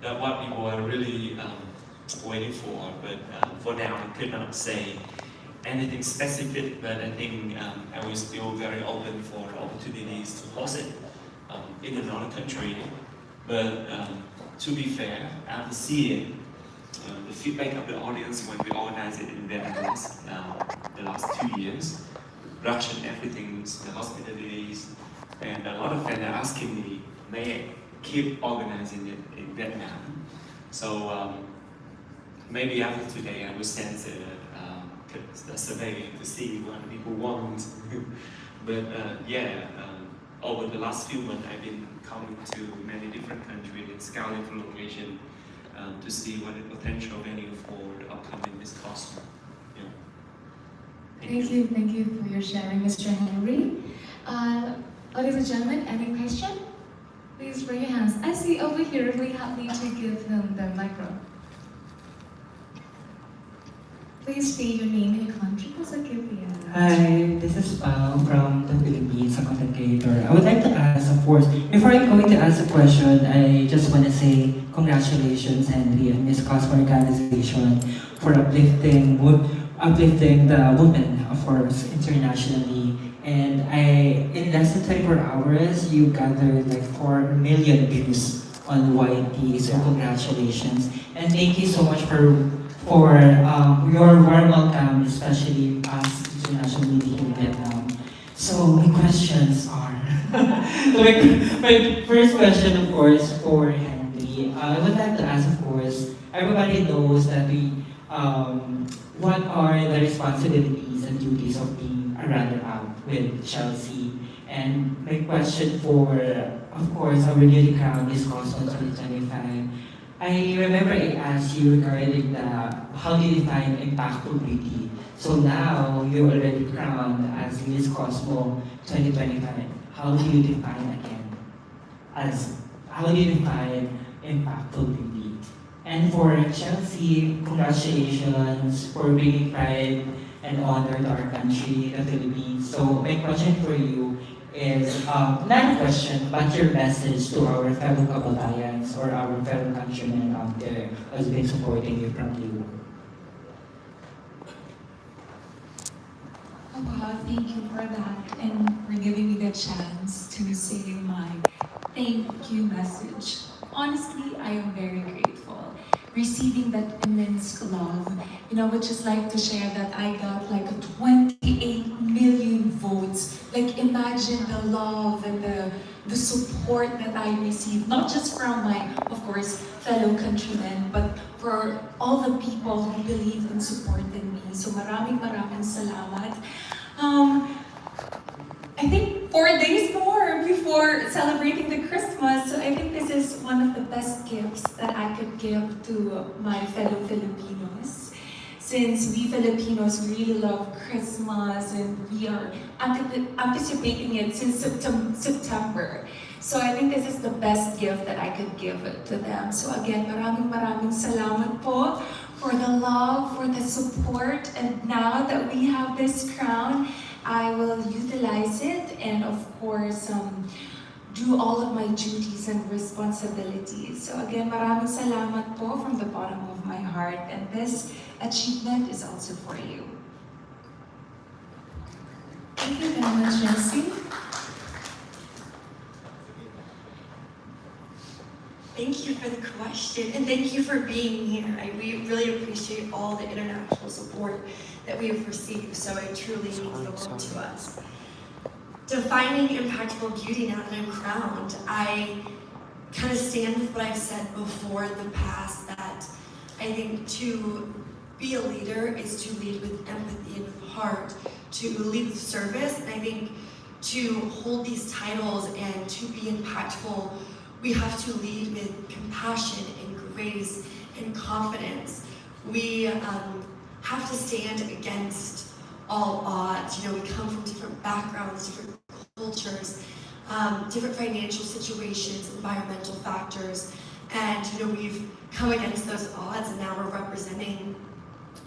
that what people are really waiting for, but for now I could not say anything specific, but I think I was still very open for opportunities to host it in another country. But to be fair, after seeing the feedback of the audience when we organized it in Vietnam the last 2 years, production, everything, the hospitalities, and a lot of fans are asking me, may I keep organizing it in Vietnam? So maybe after today I will send the survey to see what people want. But over the last few months I've been coming to many different countries and scouting for location to see what the potential venue for the upcoming Miss Cosmo. Yeah. Thank you for your sharing, Mr. Henry. Ladies and gentlemen, any question? Please raise your hands. I see over here, we need to give him the microphone. Please state your name and country. Hi, this is Pao from the Philippines, a content creator. I would like to ask, of course, before I'm going to ask a question, I just want to say congratulations, Henry, and Miss Cosmo Organization for uplifting the women, of course, internationally. And in less than 24 hours, you gathered like 4 million views on YT, so congratulations. And thank you so much for your warm welcome, especially us international media in Vietnam. So my questions are, my first question, of course, for Henry. I would like to ask, of course, everybody knows that what are the responsibilities and duties of being a runner-up with Chelsea? And my question for, of course, our newly crowned Miss Cosmo 2025. I remember I asked you regarding how do you define impactful beauty? So now you're already crowned as Miss Cosmo 2025. How do you define how do you define impactful beauty? And for Chelsea, congratulations for bringing pride and honor to our country, the Philippines. So my question for you is not a question, but your message to our fellow kabatayans or our fellow countrymen out there who's been supporting you from you. Oh wow, thank you for that and for giving me the chance to say my thank you message. Honestly, I am very grateful. Receiving that immense love. I would just like to share that I got like 28 million votes. Like imagine the love and the support that I received, not just from my, of course, fellow countrymen, but for all the people who believed and supported me. So maraming salamat. I think 4 days more before celebrating the Christmas. So I think this is one of the best gifts that I could give to my fellow Filipinos. Since we Filipinos really love Christmas and we are anticipating it since September. So I think this is the best gift that I could give to them. So again, maraming salamat po for the love, for the support. And now that we have this crown, I will utilize it and of course do all of my duties and responsibilities. So again, maraming salamat po from the bottom of my heart, and this achievement is also for you. Thank you very much, Chelsea. Thank you for the question, and thank you for being here. We really appreciate all the international support that we have received, so it truly means the world to us. Defining impactful beauty now that I'm crowned, I kind of stand with what I've said before in the past, that I think to be a leader is to lead with empathy and with heart, to lead with service, and I think to hold these titles and to be impactful, we have to lead with compassion and grace and confidence. We have to stand against all odds. We come from different backgrounds, different cultures, different financial situations, environmental factors, and we've come against those odds, and now we're representing.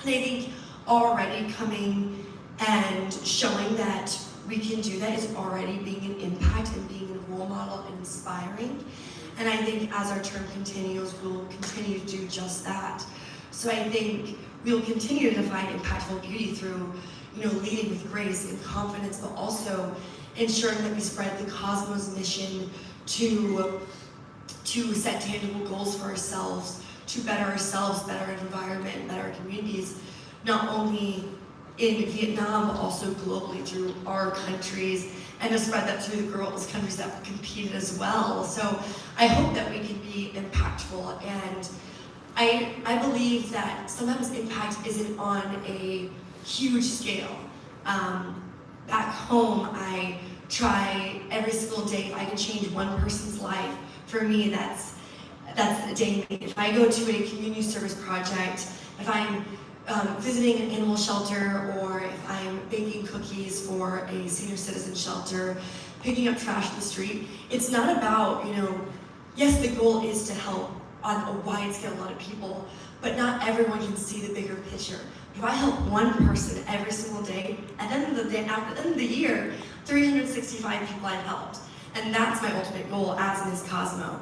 And I think already coming and showing that we can do that is already being an impact and being a role model and inspiring. And I think as our term continues, we'll continue to do just that. So I think we'll continue to define impactful beauty through, leading with grace and confidence, but also ensuring that we spread the Cosmos mission to set tangible goals for ourselves, to better ourselves, better our environment, better our communities, not only in Vietnam, but also globally through our countries, and to spread that through the girls' countries that competed as well. So I hope that we can be impactful, and I believe that sometimes impact isn't on a huge scale. Back home, I try every single day, if I can change one person's life, for me, that's a day made. If I go to a community service project, if I'm visiting an animal shelter, or if I'm baking cookies for a senior citizen shelter, picking up trash in the street, it's not about, yes, the goal is to help on a wide scale a lot of people, but not everyone can see the bigger picture. If I help one person every single day, at the end of the day, at the end of the year, 365 people I've helped. And that's my ultimate goal as Ms. Cosmo.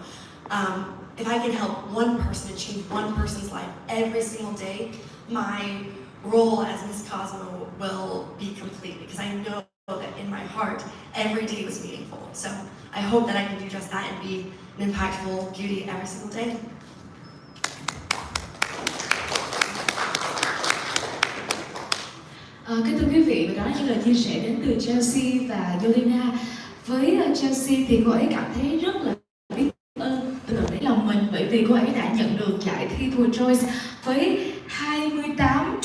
If I can help one person and change one person's life every single day, my role as Ms. Cosmo will be complete, because I know that in my heart, every day was meaningful. So I hope that I can do just that and be an impactful beauty every single day. Kính thưa quý vị, và đó là những lời chia sẻ đến từ Chelsea và Yolina. Với Chelsea thì cô ấy cảm thấy rất là biết ơn từ đáy lòng mình, bởi vì cô ấy đã nhận được giải thi Thùa Choice với 28